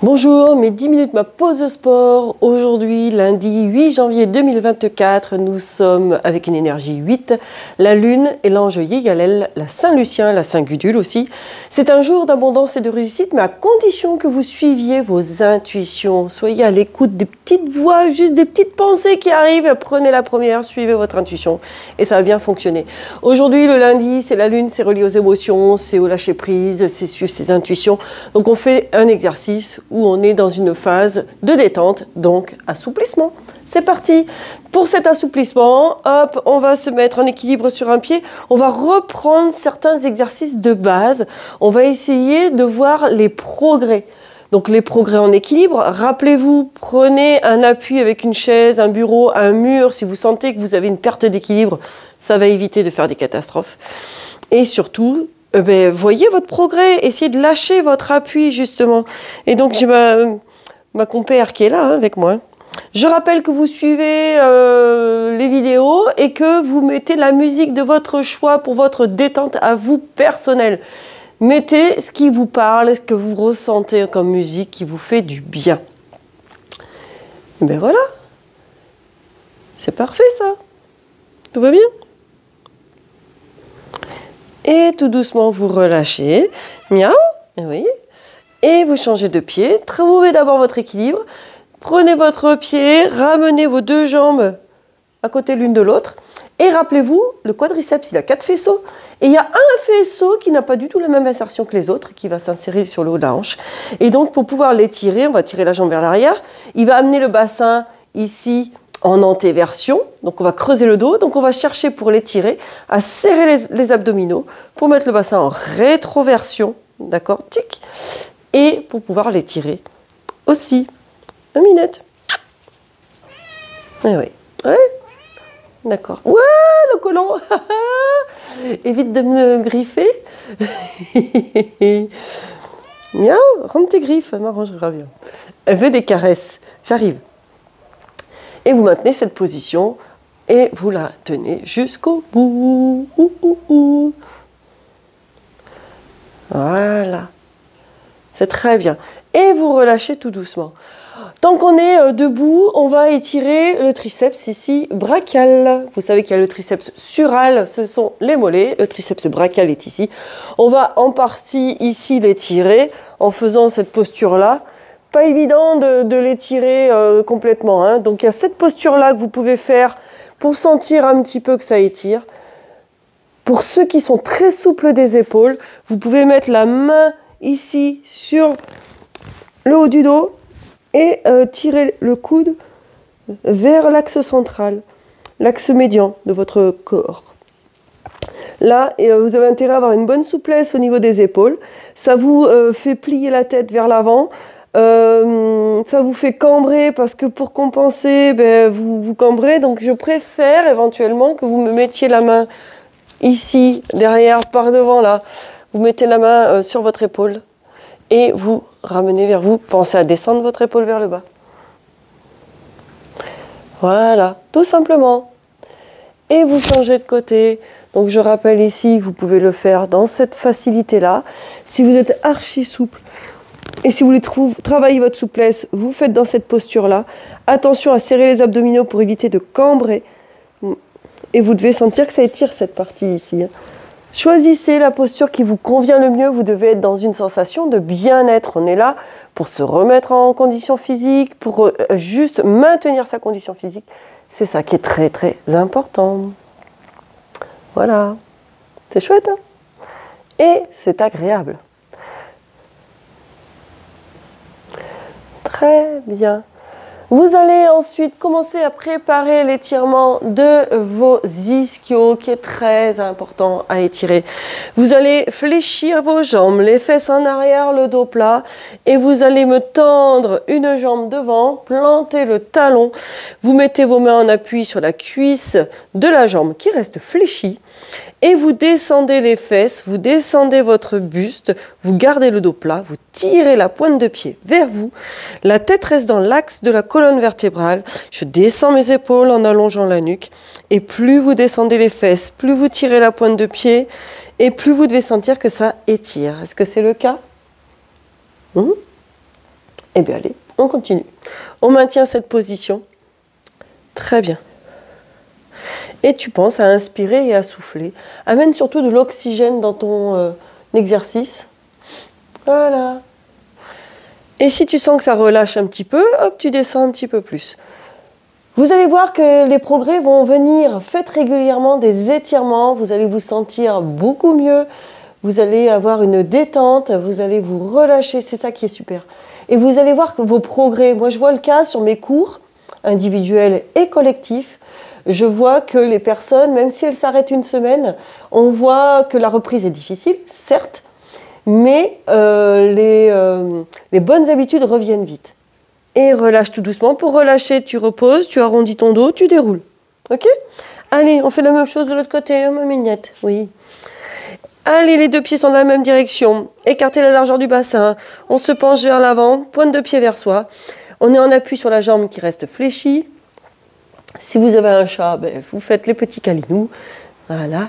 Bonjour, mes 10 minutes, ma pause de sport. Aujourd'hui, lundi 8 janvier 2024, nous sommes avec une énergie 8, la lune et l'ange Yigalel, la Saint-Lucien, la Saint-Gudule aussi. C'est un jour d'abondance et de réussite, mais à condition que vous suiviez vos intuitions. Soyez à l'écoute des petites voix, juste des petites pensées qui arrivent. Prenez la première, suivez votre intuition et ça va bien fonctionner. Aujourd'hui, le lundi, c'est la lune, c'est relié aux émotions, c'est au lâcher prise, c'est suivre ses intuitions. Donc on fait un exercice où on est dans une phase de détente, donc assouplissement. C'est parti. Pour cet assouplissement, hop, on va se mettre en équilibre sur un pied. On va reprendre certains exercices de base. On va essayer de voir les progrès. Donc les progrès en équilibre, rappelez-vous, prenez un appui avec une chaise, un bureau, un mur. Si vous sentez que vous avez une perte d'équilibre, ça va éviter de faire des catastrophes. Et surtout, voyez votre progrès, essayez de lâcher votre appui justement. Et donc j'ai ma compère qui est là avec moi. Je rappelle que vous suivez les vidéos et que vous mettez la musique de votre choix pour votre détente à vous personnelle. Mettez ce qui vous parle, ce que vous ressentez comme musique qui vous fait du bien. Et bien voilà, c'est parfait ça. Tout va bien? Et tout doucement, vous relâchez. Miaou, oui. Et vous changez de pied. Trouvez d'abord votre équilibre. Prenez votre pied, ramenez vos deux jambes à côté l'une de l'autre. Et rappelez-vous, le quadriceps, il a 4 faisceaux. Et il y a un faisceau qui n'a pas du tout la même insertion que les autres, qui va s'insérer sur le haut de la hanche. Et donc, pour pouvoir l'étirer, on va tirer la jambe vers l'arrière. Il va amener le bassin ici, en antéversion, donc on va creuser le dos, donc on va chercher pour l'étirer, à serrer les abdominaux, pour mettre le bassin en rétroversion, d'accord, tic, et pour pouvoir l'étirer aussi. 1 minute. Oui, oui, ouais. D'accord. Ouais, le côlon. Évite de me griffer. Miaou, rentre tes griffes, elle m'arrangera bien. Elle veut des caresses, j'arrive. Et vous maintenez cette position et vous la tenez jusqu'au bout. Voilà. C'est très bien. Et vous relâchez tout doucement. Tant qu'on est debout, on va étirer le triceps ici brachial. Vous savez qu'il y a le triceps sural, ce sont les mollets. Le triceps brachial est ici. On va en partie ici l'étirer en faisant cette posture-là. Pas évident de l'étirer complètement, hein. Donc il y a cette posture-là que vous pouvez faire pour sentir un petit peu que ça étire. Pour ceux qui sont très souples des épaules, vous pouvez mettre la main ici sur le haut du dos et tirer le coude vers l'axe central, l'axe médian de votre corps. Là, vous avez intérêt à avoir une bonne souplesse au niveau des épaules. Ça vous fait plier la tête vers l'avant. Ça vous fait cambrer parce que pour compenser, vous cambrez. Donc je préfère éventuellement que vous me mettiez la main ici, derrière, par devant là. Vous mettez la main sur votre épaule et vous ramenez vers vous. Pensez à descendre votre épaule vers le bas. Voilà, tout simplement. Et vous changez de côté. Donc je rappelle ici, vous pouvez le faire dans cette facilité-là. Si vous êtes archi souple, et si vous voulez travailler votre souplesse, vous faites dans cette posture-là. Attention à serrer les abdominaux pour éviter de cambrer. Et vous devez sentir que ça étire cette partie ici. Choisissez la posture qui vous convient le mieux. Vous devez être dans une sensation de bien-être. On est là pour se remettre en condition physique, pour juste maintenir sa condition physique. C'est ça qui est très très important. Voilà. C'est chouette, hein? Et c'est agréable. Très bien. Vous allez ensuite commencer à préparer l'étirement de vos ischios qui est très important à étirer. Vous allez fléchir vos jambes, les fesses en arrière, le dos plat et vous allez me tendre une jambe devant, planter le talon. Vous mettez vos mains en appui sur la cuisse de la jambe qui reste fléchie et vous descendez les fesses, vous descendez votre buste, vous gardez le dos plat, vous tirez la pointe de pied vers vous, la tête reste dans l'axe de la colonne vertébrale, je descends mes épaules en allongeant la nuque et plus vous descendez les fesses, plus vous tirez la pointe de pied Et plus vous devez sentir que ça étire. Est-ce que c'est le cas? Eh bien allez, on continue. On maintient cette position. Très bien. Et tu penses à inspirer et à souffler. Amène surtout de l'oxygène dans ton exercice. Voilà. Et si tu sens que ça relâche un petit peu, hop, tu descends un petit peu plus. Vous allez voir que les progrès vont venir. Faites régulièrement des étirements. Vous allez vous sentir beaucoup mieux. Vous allez avoir une détente. Vous allez vous relâcher. C'est ça qui est super. Et vous allez voir que vos progrès, moi je vois le cas sur mes cours individuels et collectifs. Je vois que les personnes, même si elles s'arrêtent une semaine, on voit que la reprise est difficile, certes, mais les bonnes habitudes reviennent vite. Et relâche tout doucement. Pour relâcher, tu reposes, tu arrondis ton dos, tu déroules. Ok? Allez, on fait la même chose de l'autre côté, ma mignette. Oui. Allez, les deux pieds sont dans la même direction. Écartez la largeur du bassin. On se penche vers l'avant, pointe de pied vers soi. On est en appui sur la jambe qui reste fléchie. Si vous avez un chat, vous faites les petits câlinous. Voilà.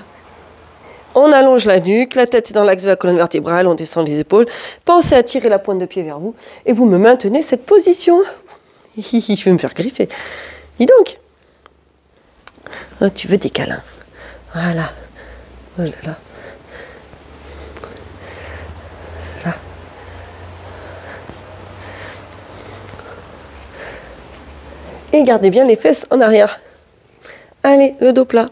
On allonge la nuque, la tête est dans l'axe de la colonne vertébrale, on descend les épaules. Pensez à tirer la pointe de pied vers vous et vous me maintenez cette position. Je vais me faire griffer. Dis donc. Ah, tu veux des câlins. Voilà. Oh là là. Là. Et gardez bien les fesses en arrière. Allez, le dos plat.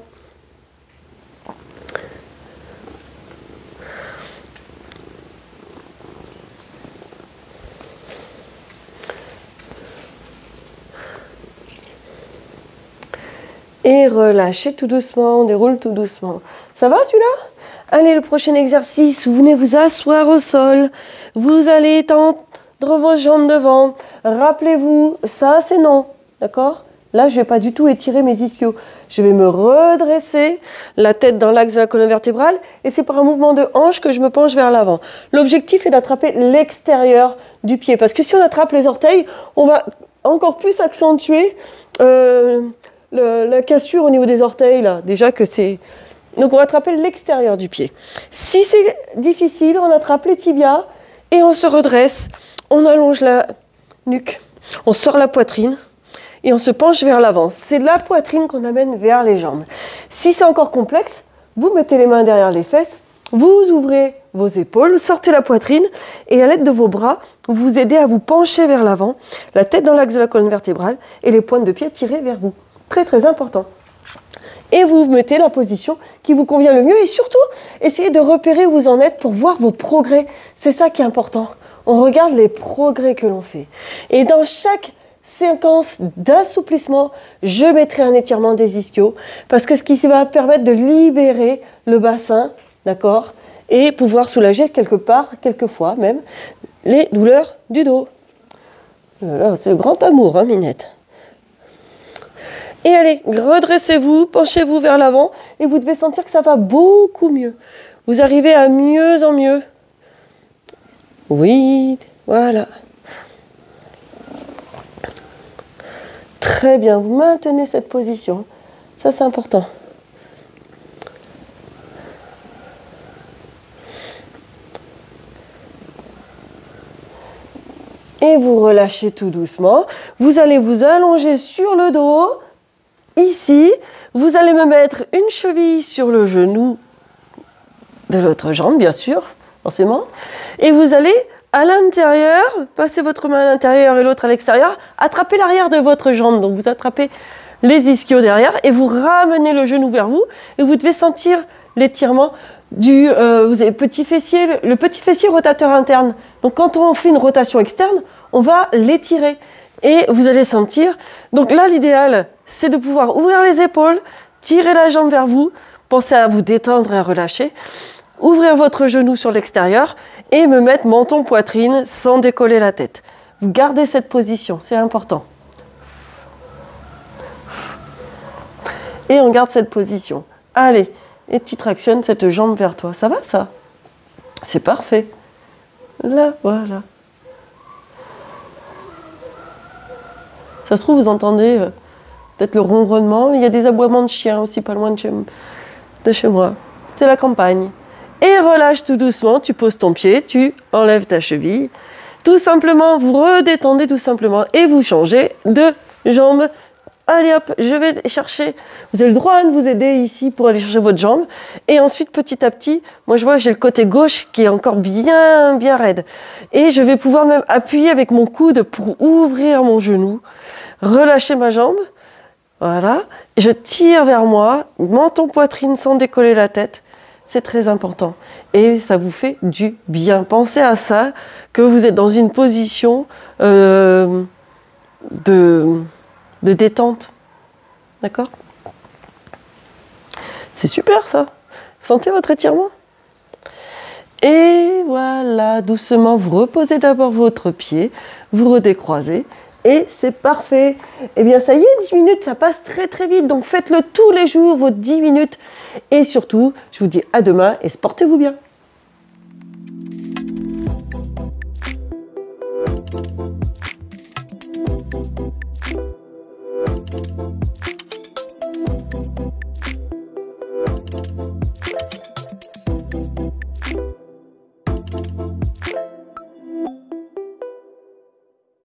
Et relâchez tout doucement, on déroule tout doucement. Ça va celui-là? Allez, le prochain exercice, vous venez vous asseoir au sol. Vous allez étendre vos jambes devant. Rappelez-vous, ça c'est non, d'accord? Là, je ne vais pas du tout étirer mes ischios. Je vais me redresser, la tête dans l'axe de la colonne vertébrale, et c'est par un mouvement de hanche que je me penche vers l'avant. L'objectif est d'attraper l'extérieur du pied, parce que si on attrape les orteils, on va encore plus accentuer la cassure au niveau des orteils, là. Déjà que c'est... Donc on va attraper l'extérieur du pied. Si c'est difficile, on attrape les tibias et on se redresse. On allonge la nuque, on sort la poitrine et on se penche vers l'avant. C'est la poitrine qu'on amène vers les jambes. Si c'est encore complexe, vous mettez les mains derrière les fesses, vous ouvrez vos épaules, sortez la poitrine et à l'aide de vos bras, vous vous aidez à vous pencher vers l'avant, la tête dans l'axe de la colonne vertébrale et les pointes de pied tirées vers vous. Très très important. Et vous mettez la position qui vous convient le mieux et surtout, essayez de repérer où vous en êtes pour voir vos progrès. C'est ça qui est important. On regarde les progrès que l'on fait. Et dans chaque séquence d'assouplissement, je mettrai un étirement des ischios parce que ce qui va permettre de libérer le bassin, d'accord, et pouvoir soulager quelque part, quelquefois même, les douleurs du dos. C'est le grand amour, hein, Minette. Et allez, redressez-vous, penchez-vous vers l'avant et vous devez sentir que ça va beaucoup mieux. Vous arrivez à mieux en mieux. Oui, voilà. Très bien, vous maintenez cette position. Ça, c'est important. Et vous relâchez tout doucement. Vous allez vous allonger sur le dos. Ici, vous allez me mettre une cheville sur le genou de l'autre jambe, bien sûr, forcément. Et vous allez, à l'intérieur, passer votre main à l'intérieur et l'autre à l'extérieur, attraper l'arrière de votre jambe. Donc, vous attrapez les ischios derrière et vous ramenez le genou vers vous. Et vous devez sentir l'étirement du vous avez petit fessier, le petit fessier rotateur interne. Donc, quand on fait une rotation externe, on va l'étirer. Et vous allez sentir. Donc là, l'idéal, c'est de pouvoir ouvrir les épaules, tirer la jambe vers vous, pensez à vous détendre et à relâcher, ouvrir votre genou sur l'extérieur et me mettre menton-poitrine sans décoller la tête. Vous gardez cette position, c'est important. Et on garde cette position. Allez, et tu tractionnes cette jambe vers toi. Ça va, ça? C'est parfait. Là, voilà. Ça se trouve, vous entendez peut-être le ronronnement. Il y a des aboiements de chiens aussi pas loin de chez moi. C'est la campagne. Et relâche tout doucement, tu poses ton pied, tu enlèves ta cheville. Tout simplement, vous redétendez tout simplement et vous changez de jambe. Allez hop, je vais chercher, vous avez le droit de vous aider ici pour aller chercher votre jambe. Et ensuite, petit à petit, moi je vois que j'ai le côté gauche qui est encore bien raide. Et je vais pouvoir même appuyer avec mon coude pour ouvrir mon genou, relâcher ma jambe. Voilà, je tire vers moi, menton poitrine sans décoller la tête. C'est très important. Et ça vous fait du bien. Pensez à ça, que vous êtes dans une position de détente. D'accord? C'est super ça. Vous sentez votre étirement? Et voilà, doucement, vous reposez d'abord votre pied, vous redécroisez. Et c'est parfait. Eh bien, ça y est, 10 minutes, ça passe très vite. Donc, faites-le tous les jours, vos 10 minutes. Et surtout, je vous dis à demain et portez-vous bien.